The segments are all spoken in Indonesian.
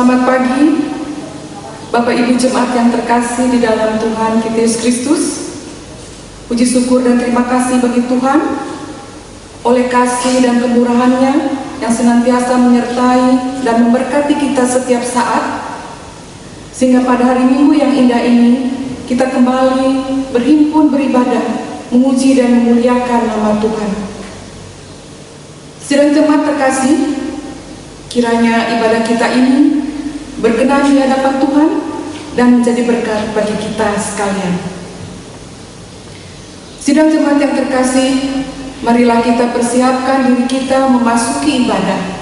Selamat pagi, Bapak Ibu Jemaat yang terkasih di dalam Tuhan kita Yesus Kristus. Puji syukur dan terima kasih bagi Tuhan oleh kasih dan kemurahan-Nya yang senantiasa menyertai dan memberkati kita setiap saat, sehingga pada hari Minggu yang indah ini kita kembali berhimpun beribadah, memuji dan memuliakan nama Tuhan. Sidang jemaat terkasih, kiranya ibadah kita ini berkenan di hadapan Tuhan dan menjadi berkat bagi kita sekalian. Sidang jemaat yang terkasih, marilah kita persiapkan diri kita memasuki ibadah.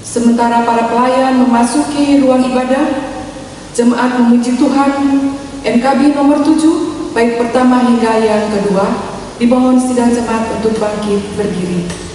Sementara para pelayan memasuki ruang ibadah, jemaat memuji Tuhan NKB nomor 7, baik pertama hingga yang kedua, dimohon sidang jemaat untuk bangkit berdiri.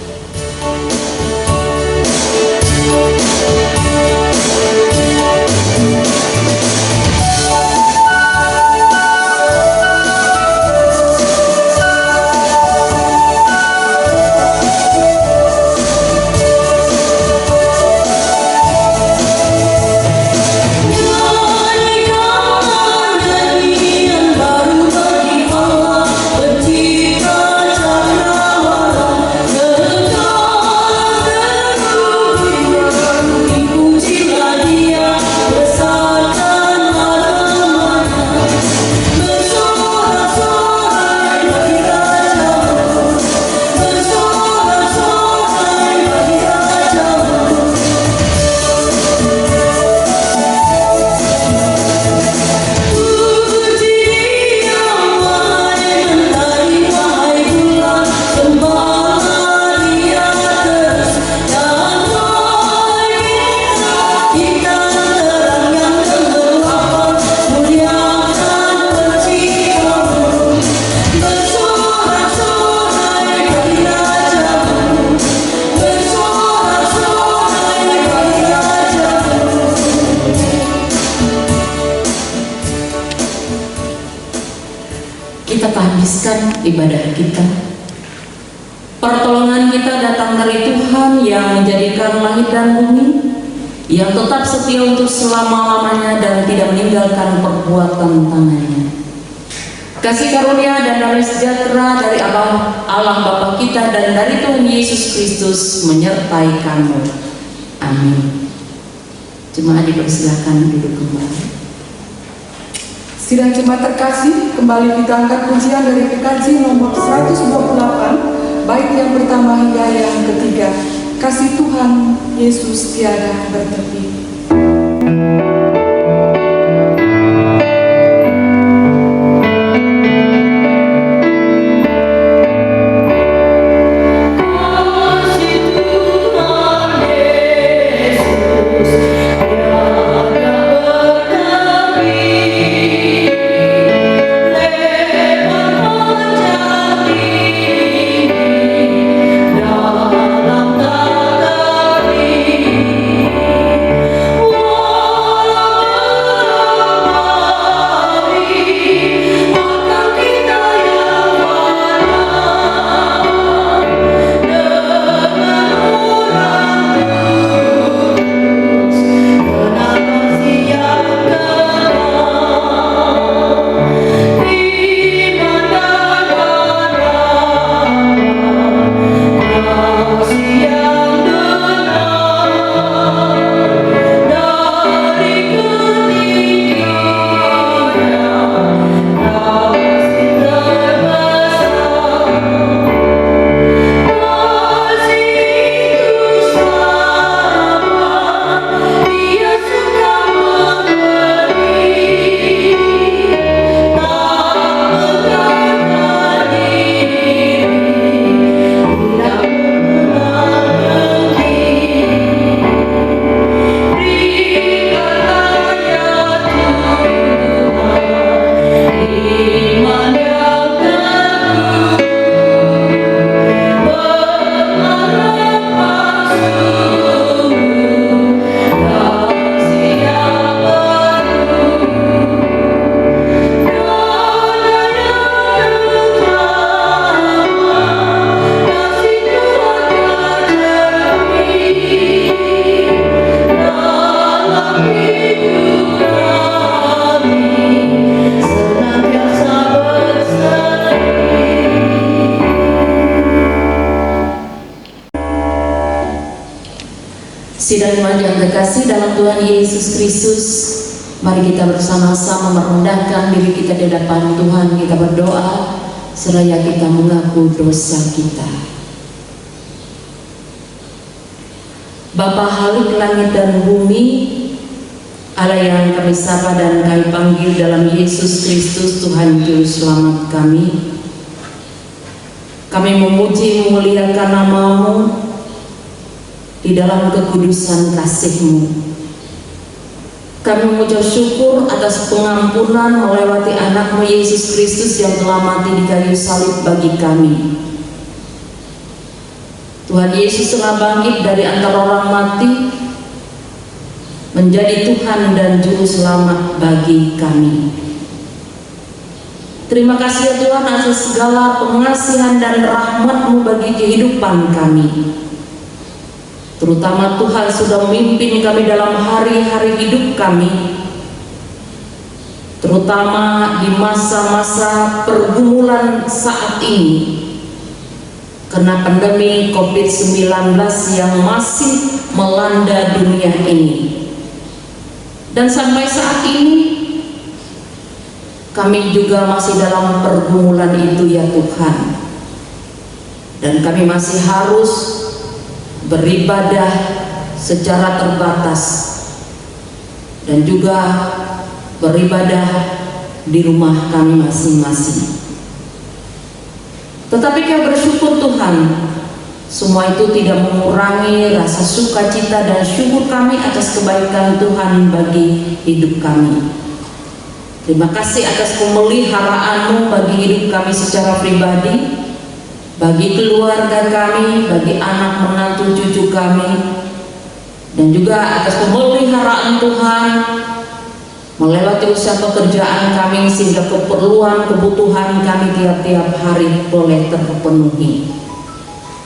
Ibadah kita, pertolongan kita datang dari Tuhan yang menjadikan langit dan bumi, yang tetap setia untuk selama-lamanya dan tidak meninggalkan perbuatan tangannya. Kasih karunia dan damai sejahtera dari Allah Bapa kita dan dari Tuhan Yesus Kristus menyertai kamu. Amin. Jemaat dipersilakan duduk kembali. Sidang jemaat terkasih, kembali kita angkat pujian dari PKJ nomor 128, bait yang pertama hingga yang ketiga. Kasih Tuhan Yesus tiada bertepi. Sidang jemaat yang terkasih dalam Tuhan Yesus Kristus, mari kita bersama-sama merendahkan diri kita di hadapan Tuhan. Kita berdoa seraya kita mengaku dosa kita. Bapa Halik langit dan bumi, Allah yang kami sapa dan kami panggil dalam Yesus Kristus Tuhan Juru Selamat kami. Kami memuji memuliakan nama-Mu di dalam kekudusan kasih-Mu. Kami mengucap syukur atas pengampunan melewati anak-Mu Yesus Kristus yang telah mati di kayu salib bagi kami. Tuhan Yesus telah bangkit dari antara orang mati, menjadi Tuhan dan Juru Selamat bagi kami. Terima kasih ya Tuhan atas segala pengasihan dan rahmat-Mu bagi kehidupan kami. Terutama Tuhan sudah memimpin kami dalam hari-hari hidup kami, terutama di masa-masa pergumulan saat ini karena pandemi COVID-19 yang masih melanda dunia ini. Dan sampai saat ini kami juga masih dalam pergumulan itu ya Tuhan. Dan kami masih harus beribadah secara terbatas dan juga beribadah di rumah kami masing-masing. Tetapi kami bersyukur Tuhan, semua itu tidak mengurangi rasa sukacita dan syukur kami atas kebaikan Tuhan bagi hidup kami. Terima kasih atas pemeliharaan-Mu bagi hidup kami secara pribadi, bagi keluarga kami, bagi anak menantu cucu kami, dan juga atas pemeliharaan Tuhan melewati usaha pekerjaan kami sehingga keperluan kebutuhan kami tiap-tiap hari boleh terpenuhi.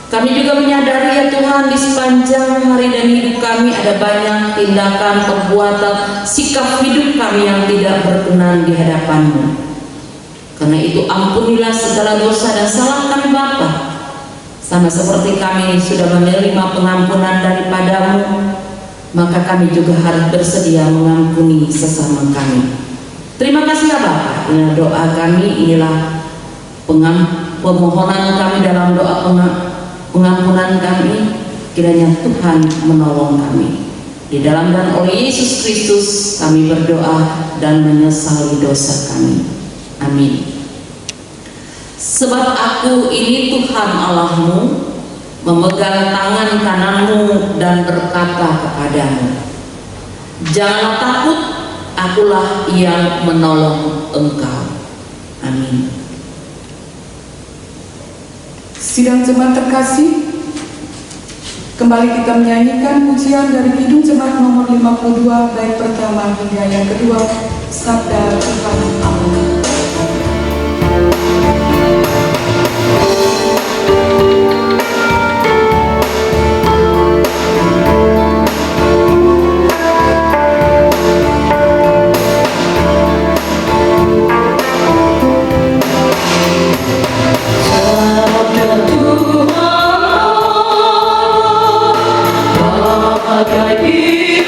Kami juga menyadari ya Tuhan, di sepanjang hari dan hidup kami ada banyak tindakan, perbuatan, sikap hidup kami yang tidak berkenan di hadapan-Mu. Karena itu ampunilah segala dosa dan salah kami Bapa, sama seperti kami sudah menerima pengampunan daripada-Mu, maka kami juga harus bersedia mengampuni sesama kami. Terima kasih ya Bapa. Inilah doa kami, inilah pemohonan kami dalam doa pengampunan kami. Kiranya Tuhan menolong kami. Di dalam dan oleh Yesus Kristus kami berdoa dan menyesali dosa kami. Amin. Sebab aku ini Tuhan Allah-Mu, memegang tangan kanan-Mu dan berkata kepadamu, janganlah takut, akulah yang menolong engkau. Amin. Sidang jemaat terkasih, kembali kita menyanyikan pujian dari Kidung Jemaat nomor 52 bait pertama hingga yang kedua, Sabda Tuhan Allah. Menyiram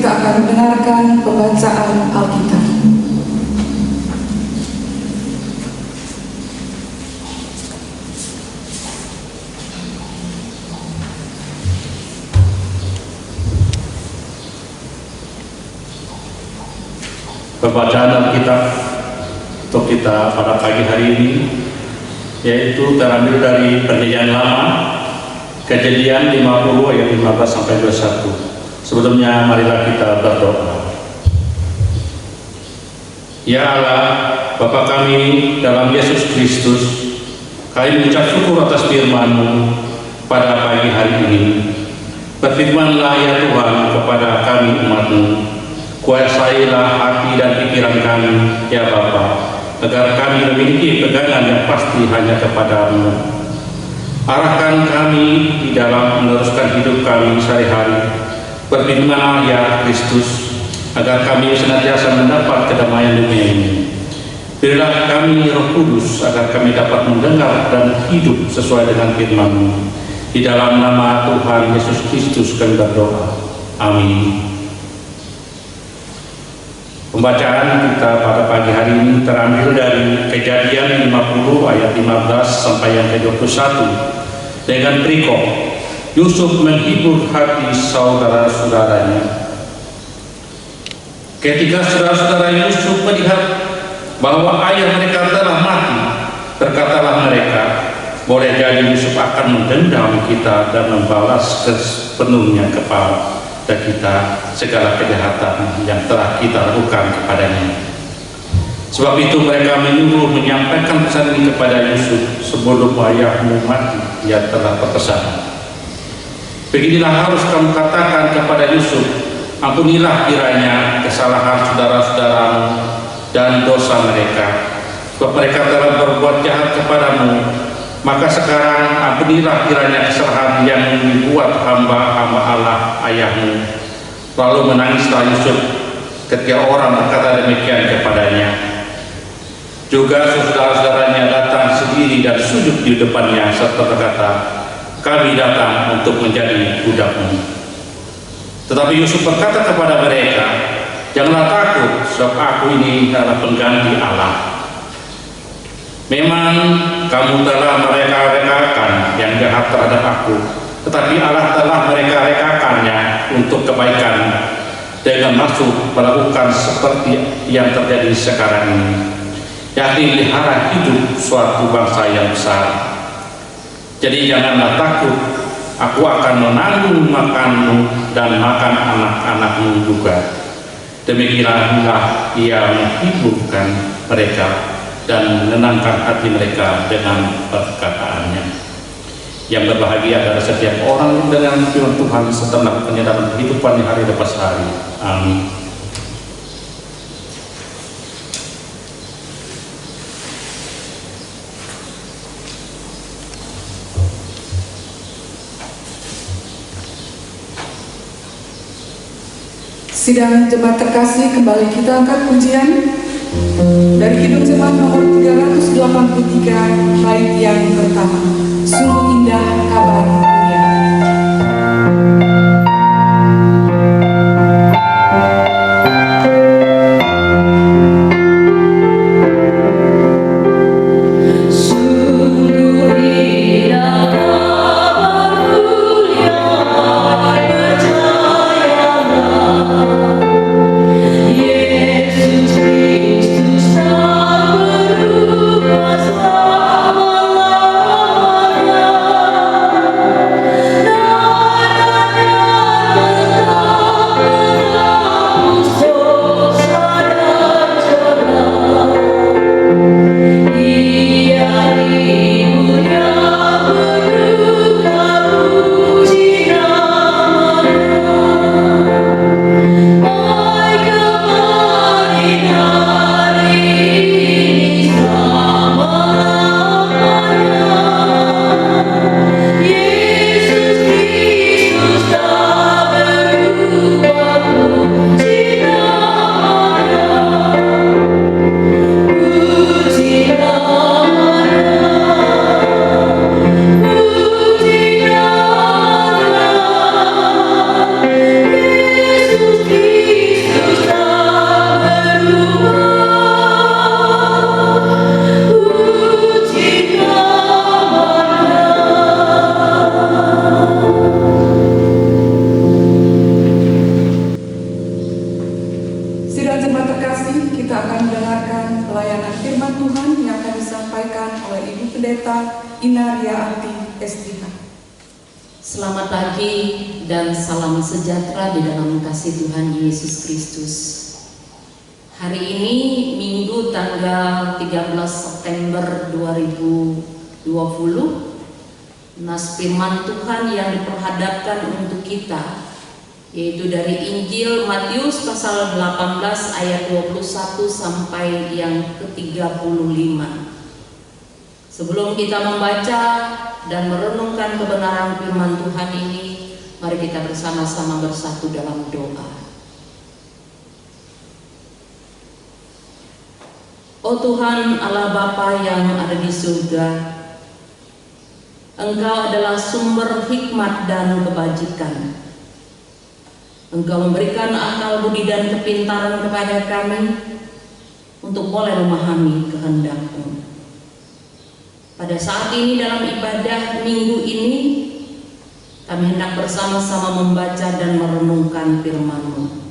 kita akan mendengarkan pembacaan Alkitab. Pembacaan Alkitab untuk kita pada pagi hari ini yaitu terambil dari Perjanjian Lama, Kejadian 50 ayat 15 sampai 21. Sebelumnya marilah kita berdoa. Ya Allah, Bapa kami dalam Yesus Kristus, kami mengucap syukur atas firman-Mu pada pagi hari ini. Berfirmanlah ya Tuhan kepada kami umat-Mu. Kuasailah hati dan pikiran kami, ya Bapa, agar kami memiliki pegangan yang pasti hanya kepada-Mu. Arahkan kami di dalam meneruskan hidup kami sehari-hari. Berfirmanlah ya Kristus, agar kami senantiasa mendapat kedamaian dunia ini. Berilah kami Roh Kudus, agar kami dapat mendengar dan hidup sesuai dengan firman-Mu. Di dalam nama Tuhan Yesus Kristus kami berdoa. Amin. Pembacaan kita pada pagi hari ini terambil dari Kejadian 50 ayat 15 sampai yang ke-21 dengan perikop Yusuf menghibur hati saudara-saudaranya. Ketika saudara-saudara Yusuf melihat bahwa ayah mereka telah mati, berkatalah mereka, boleh jadi Yusuf akan mendendam kita dan membalas sepenuhnya kepada kita segala kejahatan yang telah kita lakukan kepadanya. Sebab itu mereka menyuruh menyampaikan pesan ini kepada Yusuf, sebelum ayahmu mati, ia telah berpesan. Beginilah harus kamu katakan kepada Yusuf, ampunilah kiranya kesalahan saudara-saudaramu dan dosa mereka, sebab mereka telah berbuat jahat kepadamu. Maka sekarang ampunilah kiranya kesalahan yang dibuat hamba-hamba Allah ayahmu. Lalu menangislah Yusuf ketika orang berkata demikian kepadanya. Juga saudara-saudaranya datang sendiri dan sujud di depannya serta berkata, kami datang untuk menjadi budakmu. Tetapi Yusuf berkata kepada mereka, janganlah takut, sebab aku ini adalah pengganti Allah. Memang kamu telah mereka-rekakan yang jahat terhadap aku, tetapi Allah telah mereka-rekakannya untuk kebaikan, dengan maksud melakukan seperti yang terjadi sekarang ini, yakni melihara hidup suatu bangsa yang besar. Jadi janganlah takut, aku akan menanggung makanmu dan makan anak-anakmu juga. Demikianlah ia menghiburkan mereka dan menenangkan hati mereka dengan perkataannya. Yang berbahagia adalah setiap orang dengan firman Tuhan setelah penyadaran kehidupan hari lepas hari. Amin. Sidang jemaat terkasih, kembali kita angkat pujian dari Kidung Jemaat nomor 383 bait yang pertama, sungguh indah kabar dunia. No jemaat terkasih, kita akan mendengarkan pelayanan firman Tuhan yang akan disampaikan oleh Ibu Pendeta Ina Riaanti SDH. Selamat pagi dan salam sejahtera di dalam kasih Tuhan Yesus Kristus. Hari ini Minggu tanggal 13 September 2020, nas firman Tuhan yang diperhadapkan untuk kita yaitu dari Injil Matius pasal 18 ayat 21 sampai yang ke-35. Sebelum kita membaca dan merenungkan kebenaran firman Tuhan ini, mari kita bersama-sama bersatu dalam doa. Oh Tuhan Allah Bapa yang ada di surga, Engkau adalah sumber hikmat dan kebajikan. Engkau memberikan akal budi dan kepintaran kepada kami untuk boleh memahami kehendak-Mu. Pada saat ini dalam ibadah minggu ini, kami hendak bersama-sama membaca dan merenungkan firman-Mu.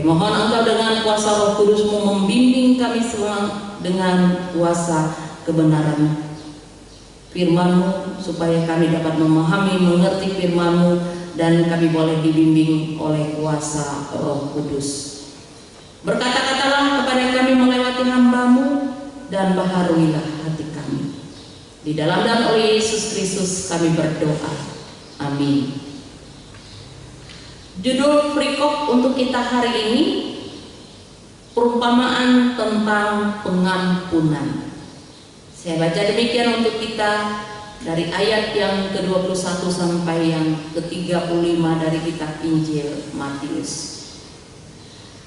Mohon Engkau dengan kuasa Roh Kudus-Mu membimbing kami semua dengan kuasa kebenaran firman-Mu, supaya kami dapat memahami, mengerti firman-Mu, dan kami boleh dibimbing oleh kuasa Roh Kudus. Berkata-katalah kepada kami melewati hamba-Mu, dan baharuilah hati kami. Di dalam dan oleh Yesus Kristus kami berdoa. Amin. Judul perikop untuk kita hari ini, perumpamaan tentang pengampunan. Saya baca demikian untuk kita dari ayat yang ke-21 sampai yang ke-35 dari kitab Injil Matius.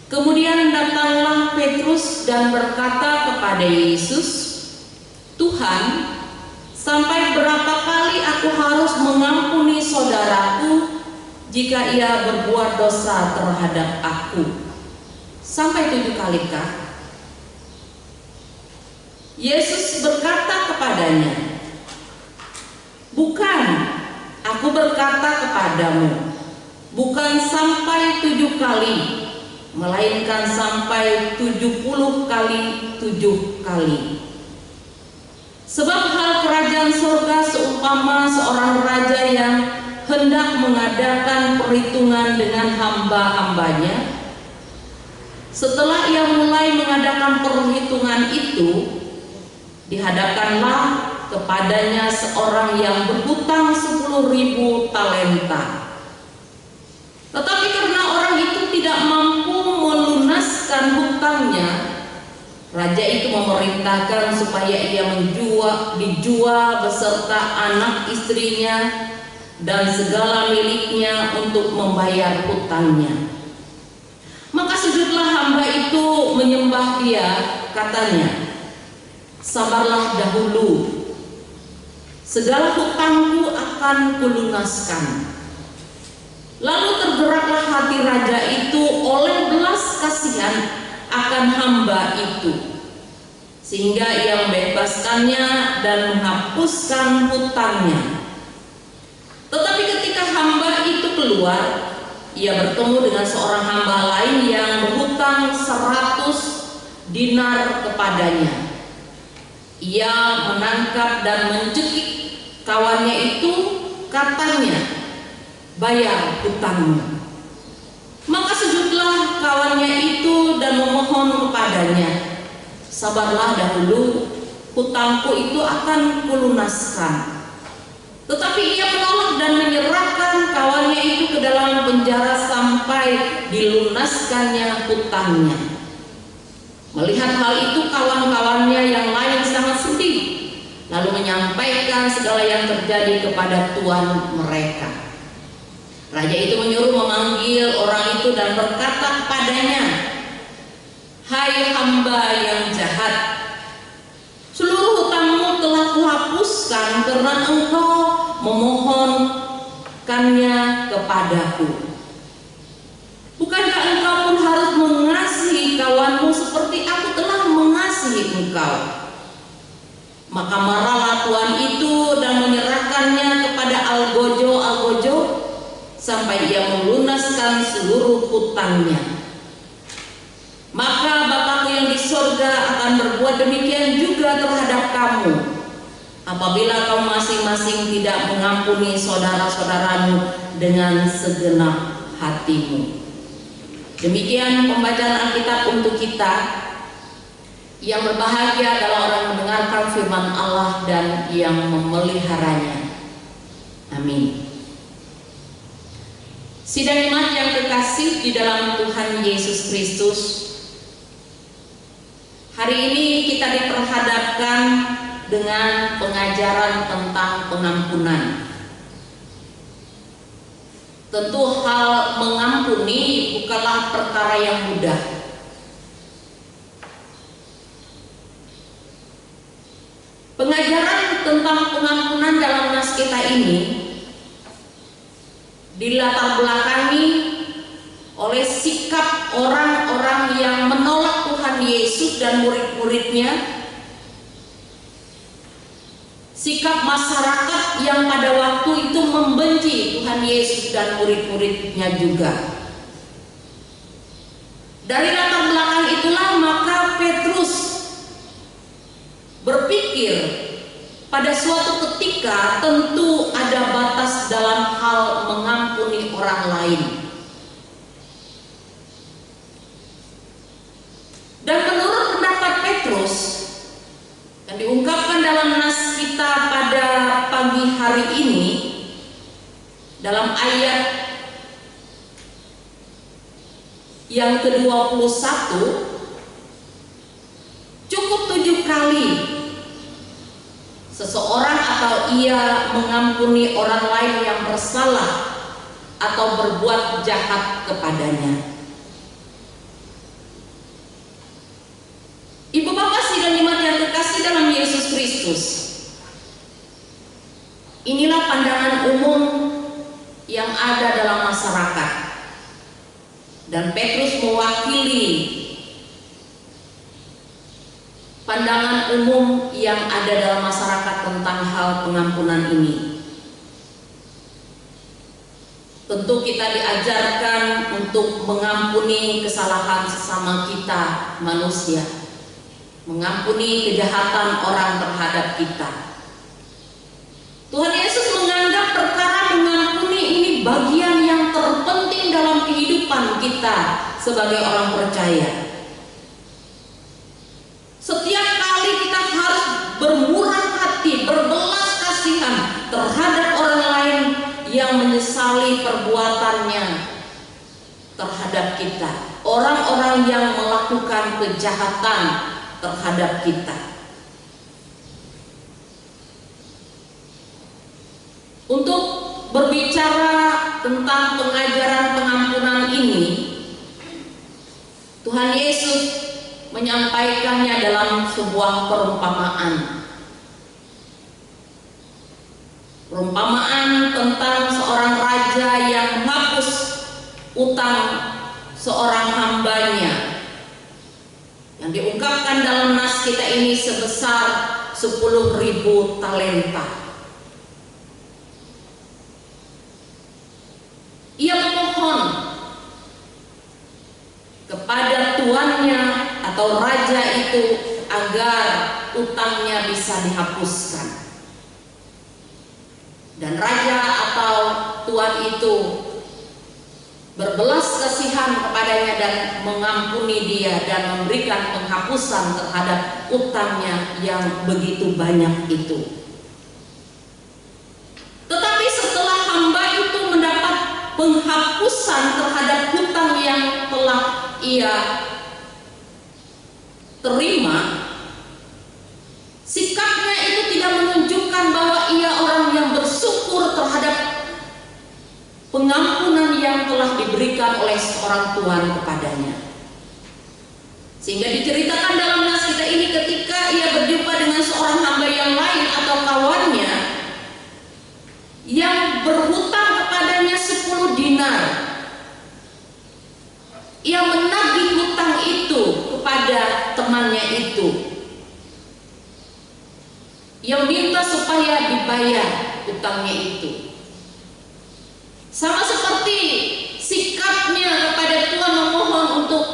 Kemudian datanglah Petrus dan berkata kepada Yesus, Tuhan, sampai berapa kali aku harus mengampuni saudaraku jika ia berbuat dosa terhadap aku? Sampai 7 kalikah? Yesus berkata kepadanya, bukan, aku berkata kepadamu, bukan sampai 7 kali, melainkan sampai 70 kali 7 kali. Sebab hal kerajaan surga seumpama seorang raja yang hendak mengadakan perhitungan dengan hamba-hambanya. Setelah ia mulai mengadakan perhitungan itu, dihadapkanlah kepadanya seorang yang berhutang 10.000 talenta. Tetapi karena orang itu tidak mampu melunaskan hutangnya, raja itu memerintahkan supaya ia dijual beserta anak istrinya dan segala miliknya untuk membayar hutangnya. Maka sujudlah hamba itu menyembah dia, katanya, sabarlah dahulu, segala hutangku akan kulunaskan. Lalu tergeraklah hati raja itu oleh belas kasihan akan hamba itu, sehingga ia membebaskannya dan menghapuskan hutangnya. Tetapi ketika hamba itu keluar, ia bertemu dengan seorang hamba lain yang berhutang 100 dinar kepadanya. Ia menangkap dan mencekik kawannya itu, katanya, bayar hutangmu. Maka sujudlah kawannya itu dan memohon kepadanya, sabarlah dahulu, hutangku itu akan kulunaskan. Tetapi ia menolak dan menyerahkan kawannya itu ke dalam penjara sampai dilunaskannya hutangnya. Melihat hal itu, kawan-kawannya yang lain sangat sedih, lalu menyampaikan segala yang terjadi kepada tuan mereka. Raja itu menyuruh memanggil orang itu dan berkata kepadanya, hai hamba yang jahat, seluruh hutangmu telah kuhapuskan karena engkau memohonkannya kepadaku. Bukankah engkau pun harus mengasihi kawanmu seperti aku telah mengasihi engkau? Maka marahlah tuan itu dan menyerahkannya kepada algojo sampai ia melunaskan seluruh hutangnya. berbuat demikian juga terhadap kamu, apabila kamu masing-masing tidak mengampuni saudara-saudaramu dengan segenap hatimu. Demikian pembacaan Alkitab untuk kita. Yang berbahagia adalah orang yang mendengarkan firman Allah dan yang memeliharanya. Amin. Sidang jemaat yang kekasih di dalam Tuhan Yesus Kristus, hari ini kita diperhadapkan dengan pengajaran tentang pengampunan. Tentu hal mengampuni bukanlah perkara yang mudah. Pengajaran tentang pengampunan dalam nas kita ini dilatar belakangi oleh sikap orang-orang yang menolak Tuhan Yesus dan murid-muridnya, sikap masyarakat yang pada waktu itu membenci Tuhan Yesus dan murid-muridnya juga. Dari latar belakang itulah maka Petrus berpikir pada suatu ketika tentu ada batas dalam hal mengampuni orang lain. Dan menurut pendapat Petrus yang diungkapkan dalam nas kita pada pagi hari ini, dalam ayat yang ke-21, cukup 7 kali seseorang atau ia mengampuni orang lain yang bersalah atau berbuat jahat kepadanya. Ibu bapak sidang jemaat yang terkasih dalam Yesus Kristus, inilah pandangan umum yang ada dalam masyarakat, dan Petrus mewakili pandangan umum yang ada dalam masyarakat tentang hal pengampunan ini. Tentu kita diajarkan untuk mengampuni kesalahan sesama kita manusia, mengampuni kejahatan orang terhadap kita. Tuhan Yesus menganggap perkara mengampuni ini bagian yang terpenting dalam kehidupan kita sebagai orang percaya. Setiap kali kita harus bermurah hati, berbelas kasihan terhadap orang lain yang menyesali perbuatannya terhadap kita, orang-orang yang melakukan kejahatan terhadap kita. Untuk berbicara tentang pengajaran pengampunan ini, Tuhan Yesus menyampaikannya dalam sebuah perumpamaan. Perumpamaan tentang seorang raja yang menghapus utang seorang hambanya, yang diungkapkan dalam nas kita ini sebesar 10.000 talenta. Ia memohon kepada tuannya atau raja itu agar utangnya bisa dihapuskan. Dan raja atau tuan itu berbelas kasihan kepadanya dan mengampuni dia dan memberikan penghapusan terhadap utangnya yang begitu banyak itu. Tetapi setelah hamba itu mendapat penghapusan terhadap hutang yang telah ia terima, sikapnya itu tidak menunjukkan bahwa ia orang yang bersyukur terhadap pengampunan yang telah diberikan oleh seorang tuan kepadanya. Sehingga diceritakan dalam nas kita ini, ketika ia berjumpa dengan seorang hamba yang lain atau kawannya yang berhutang kepadanya 10 dinar, ia menagih hutang itu kepada temannya itu. Ia minta supaya dibayar hutangnya itu. Sama seperti sikapnya kepada Tuhan memohon untuk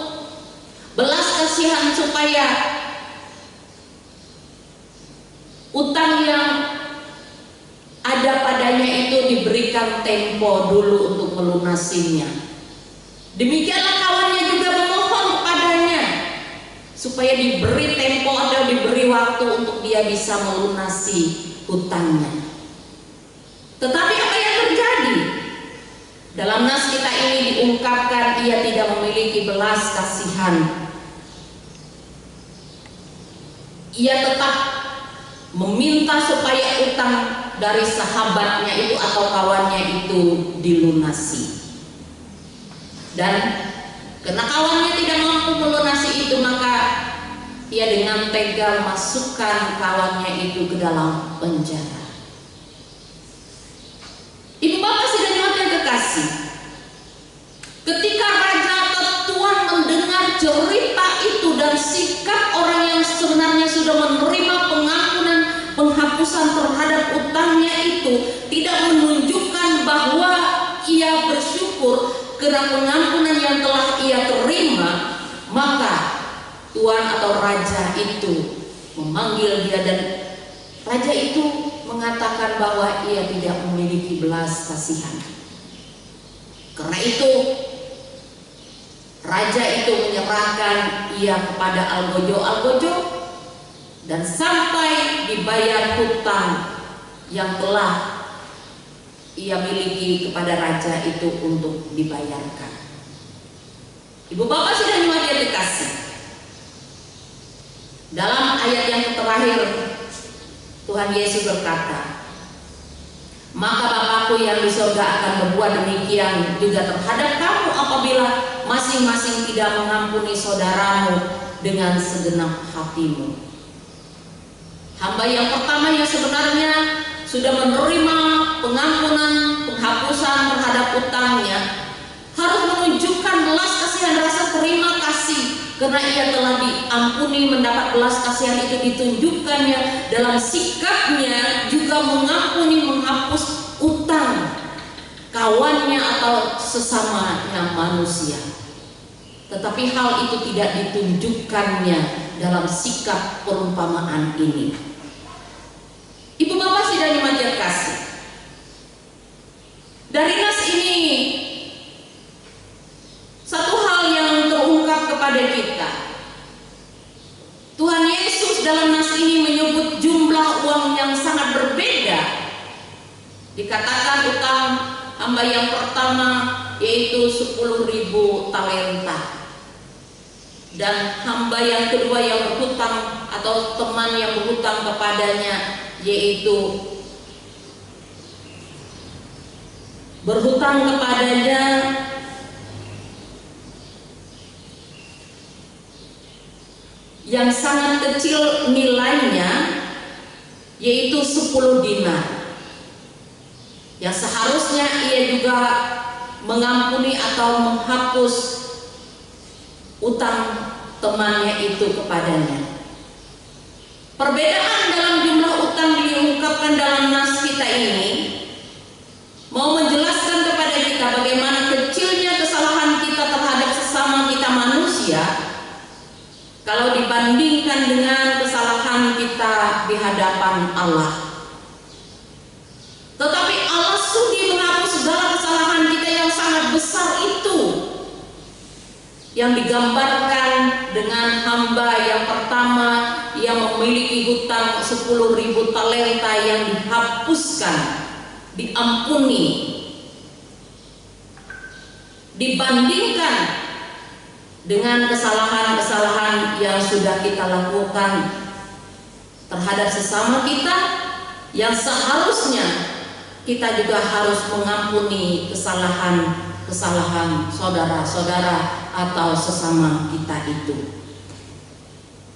belas kasihan supaya utang yang ada padanya itu diberikan tempo dulu untuk melunasinya. Demikianlah kawannya juga memohon kepadanya supaya diberi tempo atau diberi waktu untuk dia bisa melunasi hutangnya. Tetapi apa yang terjadi? Dalam nas kita ini diungkapkan ia tidak memiliki belas kasihan. Ia tetap meminta supaya utang dari sahabatnya itu atau kawannya itu dilunasi. Dan karena kawannya tidak mampu melunasi itu, maka ia dengan tega masukkan kawannya itu ke dalam penjara. Ibu bapak sidang jemaat yang kekasih, ketika raja atau tuan mendengar cerita itu dan sikap orang yang sebenarnya sudah menerima pengampunan, penghapusan terhadap utangnya itu tidak menunjukkan bahwa ia bersyukur karena pengampunan yang telah ia terima, maka tuan atau raja itu memanggil dia dan raja itu mengatakan bahwa ia tidak memiliki belas kasihan. Karena itu raja itu menyerahkan ia kepada algojo dan sampai dibayar hutang yang telah ia miliki kepada raja itu untuk dibayarkan. Ibu bapak sudah yang dikasih, dalam ayat yang terakhir Tuhan Yesus berkata, maka Bapakku yang di surga akan berbuat demikian juga terhadap kamu apabila masing-masing tidak mengampuni saudaramu dengan segenap hatimu. Hamba yang pertama yang sebenarnya sudah menerima pengampunan, penghapusan terhadap utangnya, harus menunjukkan belas kasihan, rasa terima kasih karena ia telah diampuni. Mendapat belas kasihan itu ditunjukkannya dalam sikapnya juga mengampuni, menghapus utang kawannya atau sesamanya manusia. Tetapi hal itu tidak ditunjukkannya dalam sikap perumpamaan ini. Ibu bapak sidang yang kasih, dari nas ini satu hal yang terungkap kepada kita. Tuhan Yesus dalam nas ini menyebut jumlah uang yang sangat berbeda. Dikatakan utang hamba yang pertama yaitu 10.000 talenta, dan hamba yang kedua yang berhutang atau teman yang berhutang kepadanya yaitu berhutang kepadanya yang sangat kecil nilainya yaitu 10 dinar, yang seharusnya ia juga mengampuni atau menghapus utang temannya itu kepadanya. Perbedaan dalam jumlah utang diungkapkan dalam nas kita ini mau menjelaskan kepada kita bagaimana kecilnya kesalahan kita terhadap sesama kita manusia kalau dibandingkan dengan kesalahan kita di hadapan Allah. Tetapi Allah sudi menghapus segala kesalahan kita yang sangat besar itu, yang digambarkan dengan hamba yang pertama yang memiliki hutang 10.000 talenta yang dihapuskan, diampuni, dibandingkan dengan kesalahan-kesalahan yang sudah kita lakukan terhadap sesama kita, yang seharusnya kita juga harus mengampuni kesalahan saudara-saudara atau sesama kita itu.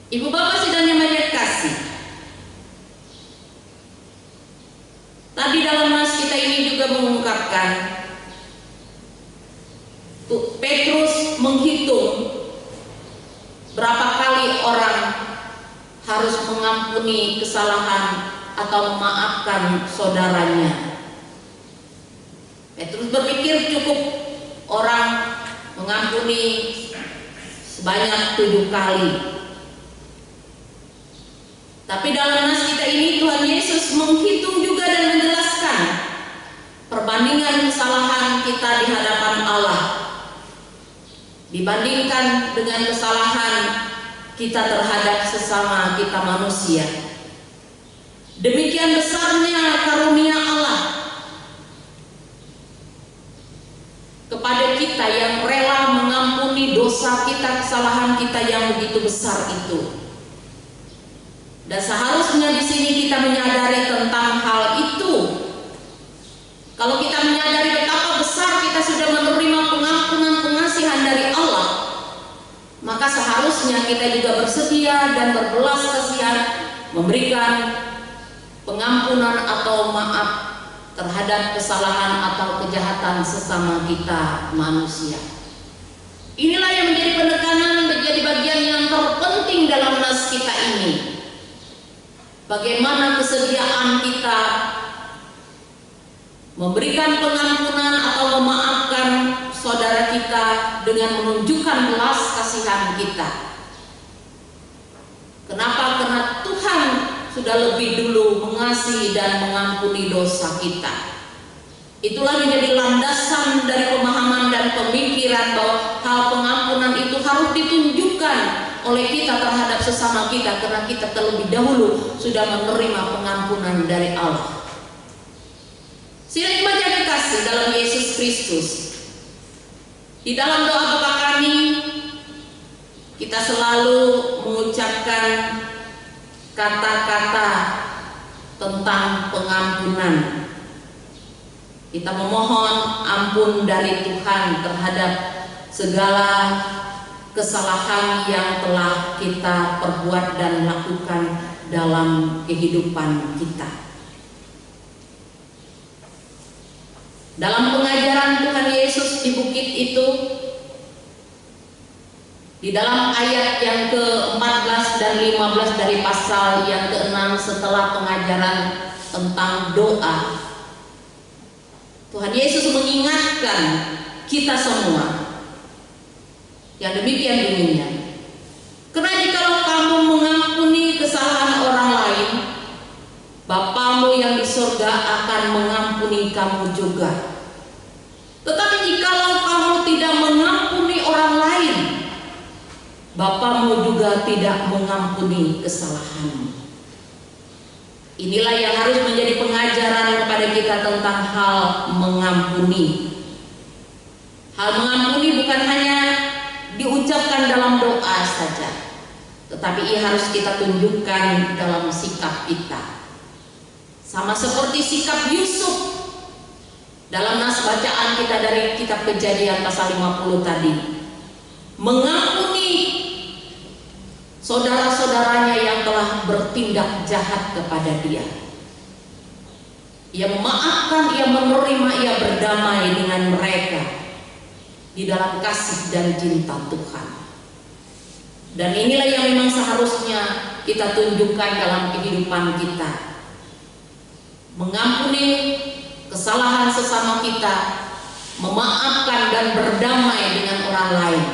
Ibu bapak sidang yang kasih, tadi dalam nas kita ini juga mengungkapkan Petrus menghitung berapa kali orang harus mengampuni kesalahan atau memaafkan saudaranya. Petrus berpikir cukup orang mengampuni sebanyak 7 kali. Tapi dalam nas kita ini Tuhan Yesus menghitung juga dan menjelaskan perbandingan kesalahan kita di hadapan Allah dibandingkan dengan kesalahan kita terhadap sesama kita manusia. Demikian besarnya karunia Allah kepada kita yang rela mengampuni dosa kita, kesalahan kita yang begitu besar itu. Dan seharusnya di sini kita menyadari tentang hal itu. Kalau kita menyadari betapa besar kita sudah menerima pengampunan pengasihan dari Allah, maka seharusnya kita juga bersedia dan berbelas kasihan memberikan pengampunan atau maaf terhadap kesalahan atau kejahatan sesama kita manusia. Inilah yang menjadi penekanan, menjadi bagian yang terpenting dalam nas kita ini. Bagaimana kesediaan kita memberikan pengampunan atau memaafkan saudara kita dengan menunjukkan belas kasihan kita. Kenapa? Karena Tuhan sudah lebih dulu mengasihi dan mengampuni dosa kita. Itulah menjadi landasan dari pemahaman dan pemikiran bahwa hal pengampunan itu harus ditunjukkan oleh kita terhadap sesama kita, karena kita terlebih dahulu sudah menerima pengampunan dari Allah. Sidang jemaat yang dikasih dalam Yesus Kristus, di dalam doa Bapa kami kita selalu mengucapkan kata-kata tentang pengampunan. Kita memohon ampun dari Tuhan terhadap segala kesalahan yang telah kita perbuat dan lakukan dalam kehidupan kita. Dalam pengajaran Tuhan Yesus di bukit itu, di dalam ayat yang ke-14 dan 15 dari pasal yang ke-6 setelah pengajaran tentang doa, Tuhan Yesus mengingatkan kita semua yang demikian bunyinya. Karena jikalau kamu mengampuni kesalahan orang lain, Bapamu yang di surga akan mengampuni kamu juga. Tetapi jikalau kamu tidak mengampuni orang lain, Bapamu juga tidak mengampuni kesalahanmu. Inilah yang harus menjadi pengajaran kepada kita tentang hal mengampuni. Hal mengampuni bukan hanya diucapkan dalam doa saja, tetapi ia harus kita tunjukkan dalam sikap kita. Sama seperti sikap Yusuf dalam nas bacaan kita dari kitab Kejadian pasal 50 tadi, mengampuni saudara-saudaranya yang telah bertindak jahat kepada dia. Ia memaafkan, ia menerima, ia berdamai dengan mereka di dalam kasih dan cinta Tuhan. Dan inilah yang memang seharusnya kita tunjukkan dalam kehidupan kita. Mengampuni kesalahan sesama kita, memaafkan dan berdamai dengan orang lain,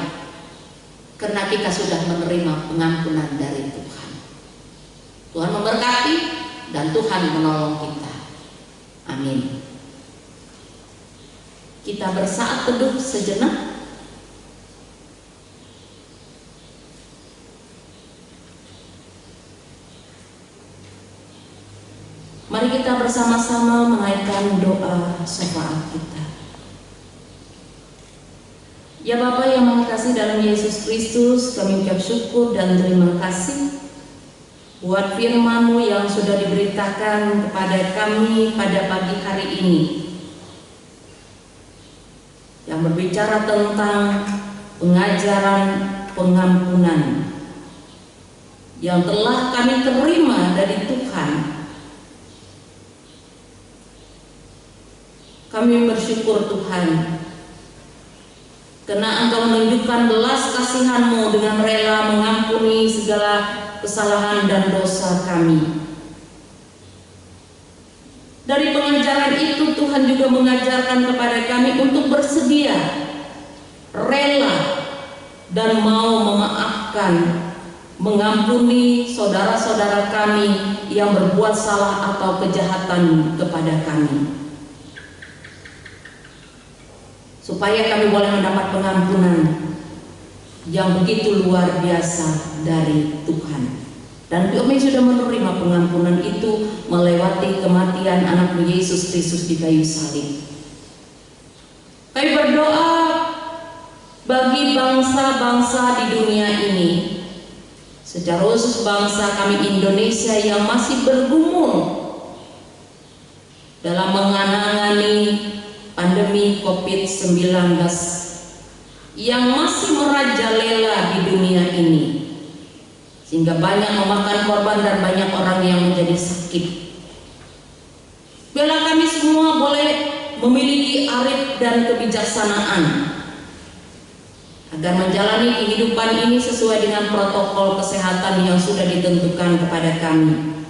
karena kita sudah menerima pengampunan dari Tuhan. Tuhan memberkati dan Tuhan menolong kita. Amin. Kita bersaat teduh sejenak. Mari kita bersama-sama menaikkan doa syafaat kita. Ya Bapa yang mengasihi dalam Yesus Kristus, kami ucap syukur dan terima kasih buat firman-Mu yang sudah diberitakan kepada kami pada pagi hari ini, yang berbicara tentang pengajaran pengampunan yang telah kami terima dari Tuhan. Kami bersyukur Tuhan, karena Engkau menunjukkan belas kasihan-Mu dengan rela mengampuni segala kesalahan dan dosa kami. Dari pengajaran itu Tuhan juga mengajarkan kepada kami untuk bersedia, rela, dan mau memaafkan, mengampuni saudara-saudara kami yang berbuat salah atau kejahatan kepada kami, supaya kami boleh mendapat pengampunan yang begitu luar biasa dari Tuhan. Dan kami sudah menerima pengampunan itu melewati kematian anak Yesus Kristus di kayu salib. Kami berdoa bagi bangsa-bangsa di dunia ini, secara khusus bangsa kami Indonesia yang masih bergumul dalam menangani pandemi COVID-19 yang masih merajalela di dunia ini, sehingga banyak memakan korban dan banyak orang yang menjadi sakit. Biarlah kami semua boleh memiliki arif dan kebijaksanaan agar menjalani kehidupan ini sesuai dengan protokol kesehatan yang sudah ditentukan kepada kami.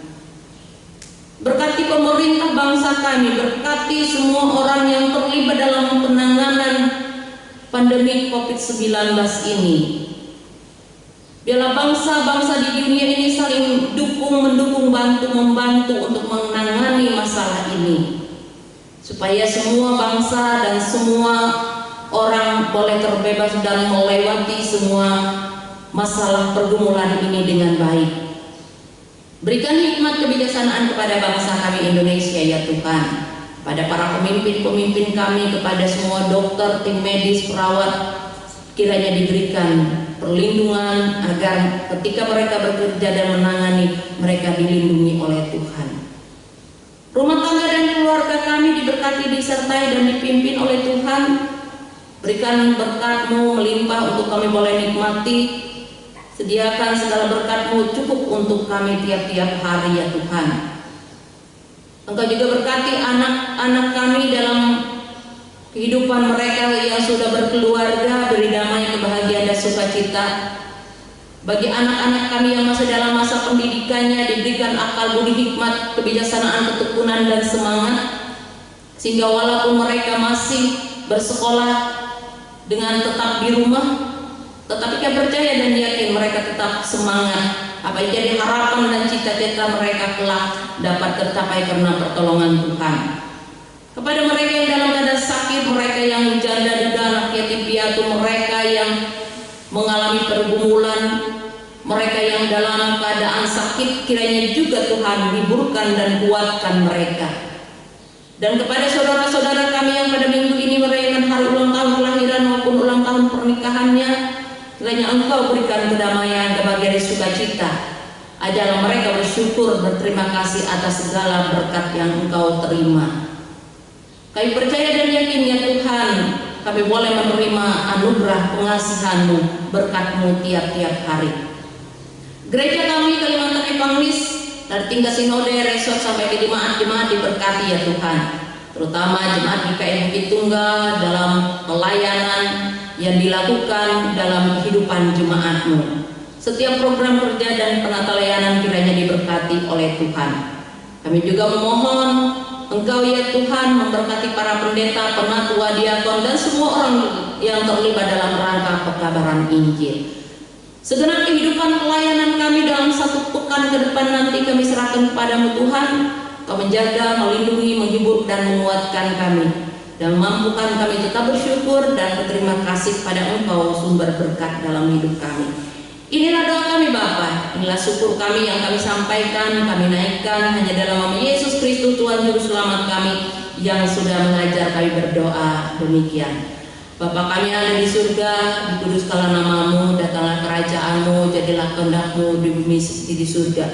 Berkati pemerintah bangsa kami, berkati semua orang yang terlibat dalam penanganan pandemi COVID-19 ini. Biarlah bangsa-bangsa di dunia ini saling mendukung, membantu untuk menangani masalah ini, supaya semua bangsa dan semua orang boleh terbebas dan melewati semua masalah pergumulan ini dengan baik. Berikan hikmat kebijaksanaan kepada bangsa kami Indonesia ya Tuhan, pada para pemimpin-pemimpin kami, kepada semua dokter, tim medis, perawat, kiranya diberikan perlindungan agar ketika mereka bekerja dan menangani, mereka dilindungi oleh Tuhan. Rumah tangga dan keluarga kami diberkati, disertai dan dipimpin oleh Tuhan. Berikan berkat-Mu melimpah untuk kami boleh nikmati. Sediakan segala berkat-Mu cukup untuk kami tiap-tiap hari ya Tuhan. Engkau juga berkati anak-anak kami dalam kehidupan mereka yang sudah berkeluarga, beri damai, kebahagiaan dan sukacita. Bagi anak-anak kami yang masih dalam masa pendidikannya, diberikan akal budi, hikmat, kebijaksanaan, ketekunan dan semangat, sehingga walaupun mereka masih bersekolah dengan tetap di rumah, tetapi kami percaya dan yakin mereka tetap semangat. Apa yang jadi harapan dan cita-cita mereka kelak dapat tercapai karena pertolongan Tuhan. Kepada mereka yang dalam keadaan sakit, mereka yang janda duda, anak yatim piatu, mereka yang mengalami pergumulan, mereka yang dalam keadaan sakit, kiranya juga Tuhan hiburkan dan kuatkan mereka. Dan kepada saudara-saudara kami yang pada minggu ini merayakan hari ulang tahun kelahiran maupun ulang tahun pernikahannya, kiranya Engkau berikan kedamaian, kebahagiaan, sukacita. Ajarlah mereka bersyukur, berterima kasih atas segala berkat yang Engkau terima. Kami percaya dan yakin ya Tuhan, kami boleh menerima anugerah pengasihan-Mu, berkat-Mu tiap-tiap hari. Gereja kami Kalimantan Evangelis dari tingkat sinode, resort sampai ke jemaat-jemaat diberkati ya Tuhan. Terutama jemaat GKI Bukit Tunggal dalam pelayanan yang dilakukan dalam kehidupan jemaat-Mu. Setiap program kerja dan penata layanan kiranya diberkati oleh Tuhan. Kami juga memohon Engkau ya Tuhan memberkati para pendeta, penatua, diakon dan semua orang yang terlibat dalam rangka pekabaran Injil. Segenap kehidupan pelayanan kami dalam satu pekan ke depan nanti kami serahkan kepadamu Tuhan. Kau menjaga, melindungi, menghibur dan menguatkan kami, dan mampukan kami tetap bersyukur dan berterima kasih pada Engkau sumber berkat dalam hidup kami. Inilah doa kami Bapa, inilah syukur kami yang kami sampaikan, kami naikkan hanya dalam nama Yesus Kristus Tuhan Juru Selamat kami yang sudah mengajar kami berdoa demikian. Bapa kami yang ada di surga, dikuduskanlah nama-Mu, datanglah kerajaan-Mu, jadilah kehendak-Mu di bumi seperti di surga.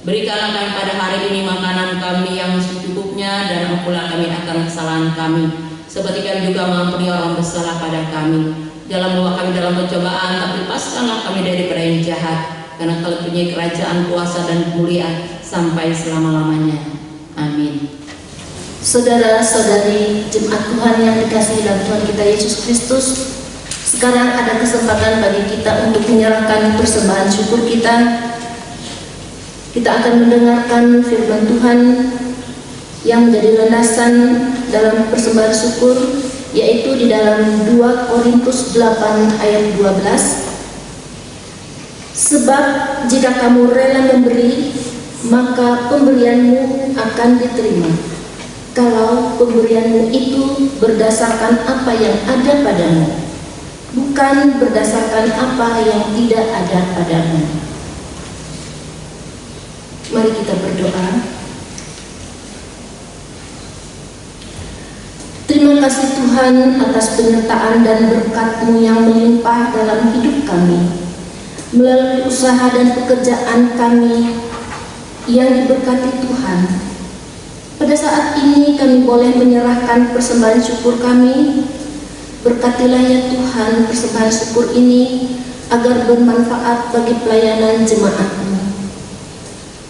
Berikanlah kami pada hari ini makanan kami yang secukupnya, dan ampunlah kami akan kesalahan kami, seperti kami juga mengampuni orang bersalah pada kami. Jangan bawa kami dalam pencobaan, tapi lepaskanlah kami daripada yang jahat, karena Kau punya kerajaan, kuasa dan kemuliaan sampai selama-lamanya. Amin. Saudara-saudari jemaat Tuhan yang dikasihi dalam Tuhan kita Yesus Kristus, sekarang ada kesempatan bagi kita untuk menyerahkan persembahan syukur kita. Kita akan mendengarkan firman Tuhan yang menjadi landasan dalam persembahan syukur, yaitu di dalam 2 Korintus 8 ayat 12. Sebab jika kamu rela memberi, maka pemberianmu akan diterima. Kalau pemberianmu itu berdasarkan apa yang ada padamu, bukan berdasarkan apa yang tidak ada padamu. Mari kita berdoa. Terima kasih Tuhan atas penyertaan dan berkat-Mu yang melimpah dalam hidup kami. Melalui usaha dan pekerjaan kami yang diberkati Tuhan. Pada saat ini kami boleh menyerahkan persembahan syukur kami. Berkatilah ya Tuhan persembahan syukur ini agar bermanfaat bagi pelayanan jemaat-Mu.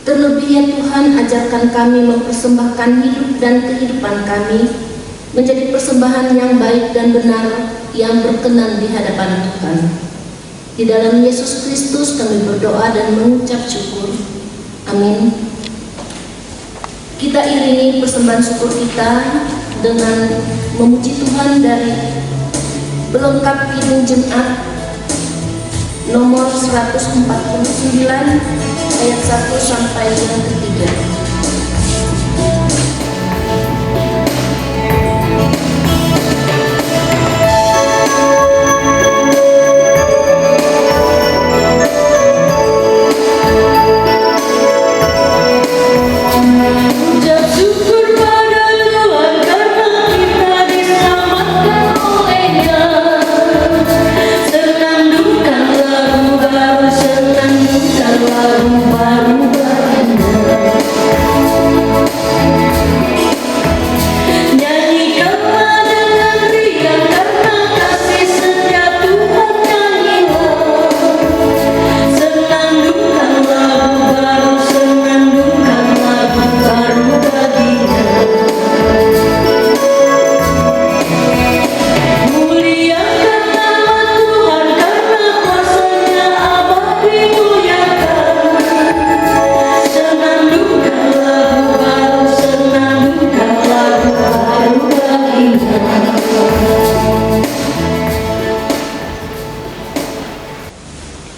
Terlebih ya Tuhan, ajarkan kami mempersembahkan hidup dan kehidupan kami menjadi persembahan yang baik dan benar yang berkenan di hadapan Tuhan. Di dalam Yesus Kristus kami berdoa dan mengucap syukur. Amin. Kita iringi persembahan syukur kita dengan memuji Tuhan dari pelengkap Kidung Jemaat nomor 149 ayat 1 sampai yang ketiga.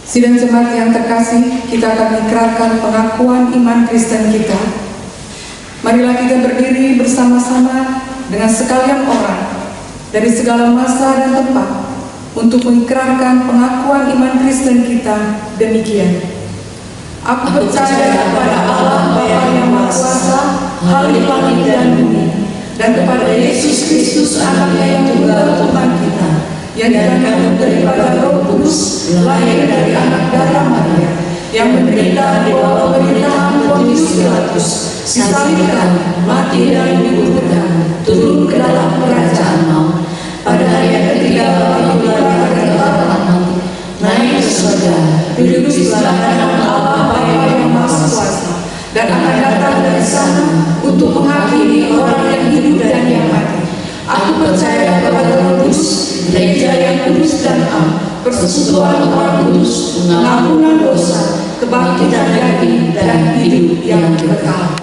Sidang jemaat yang terkasih, kita akan mengikrarkan pengakuan iman Kristen kita. Marilah kita berdiri bersama-sama dengan sekalian orang dari segala masa dan tempat untuk mengikrarkan pengakuan iman Kristen kita demikian. Aku percaya kepada Allah Bapa yang Maha Kuasa, Khalik langit dan bumi, dan kepada Yesus Kristus Anaknya yang tunggal Tuhan kita, yang dikandung daripada Roh Kudus, lahir dari anak darah Maria, yang menderita di bawah pemerintahan Pontius Pilatus, disalibkan, mati dan dikuburkan, turun ke dalam kerajaan maut. Pada hari yang ketiga bangkit dari antara mati, naik ke surga, duduk di sebelah kanan Allah Bapa yang Maha Kuasa, dan akan datang dari sana untuk menghakimi orang yang hidup dan yang mati. Aku percaya kepada Roh Kudus, Gereja yang kudus dan am, persekutuan orang kudus, pengampunan dosa, kebangkitan daging, dan hidup yang kekal.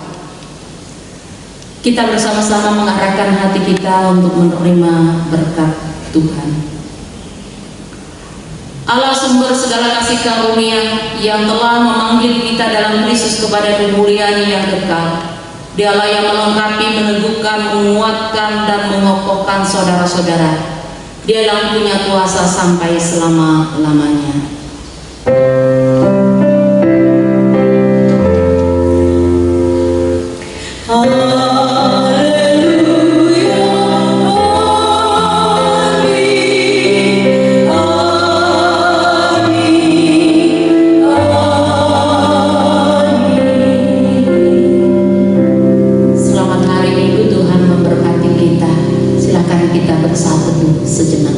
Kita bersama-sama mengarahkan hati kita untuk menerima berkat Tuhan. Allah sumber segala kasih karunia yang telah memanggil kita dalam Kristus kepada kemuliaan yang kekal. Dialah yang melengkapi, meneguhkan, menguatkan, dan mengokohkan saudara-saudara. Dia yang punya kuasa sampai selama-lamanya. Selamat hari Minggu, Tuhan memberkati kita. Silakan kita bersatu sejenak.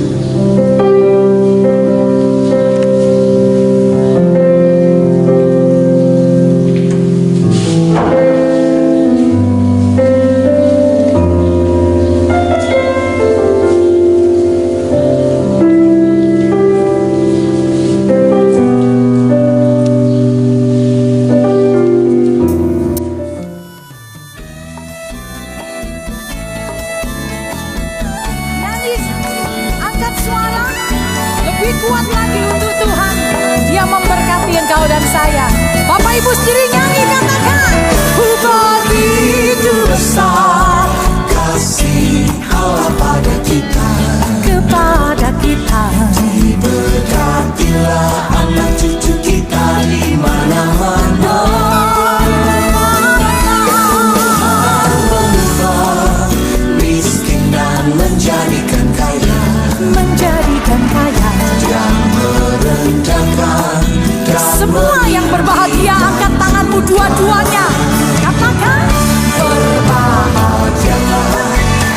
menembus diri, nyanyi katakan, begitu besar kasih Allah pada kita, kepada kita. diberkatilah anak cucu kita di mana-mana. Tuhan mengubah miskin dan menjadikan kaya, Menjadikan kaya. dan merendahkan dan Semua yang berbahagia angkat tanganmu dua-duanya. Katakan, berbahagialah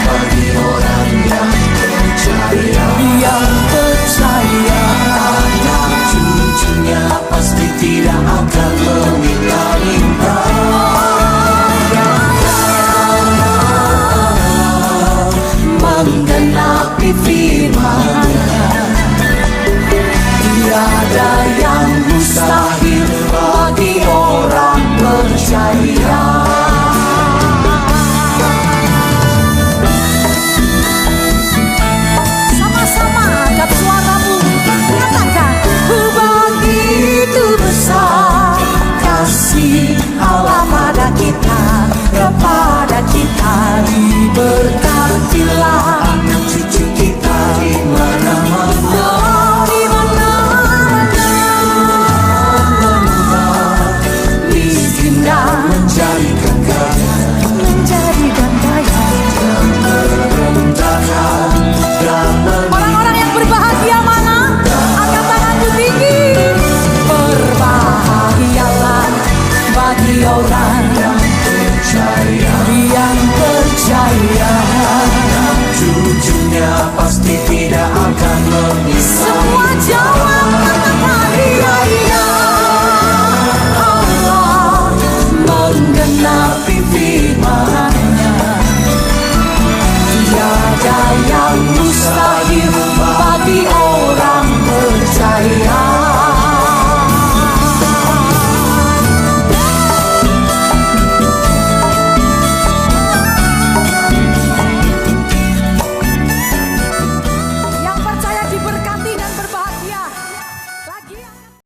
bagi orang yang percaya. yang percaya. Anak cucunya pasti tidak akan meminta-minta.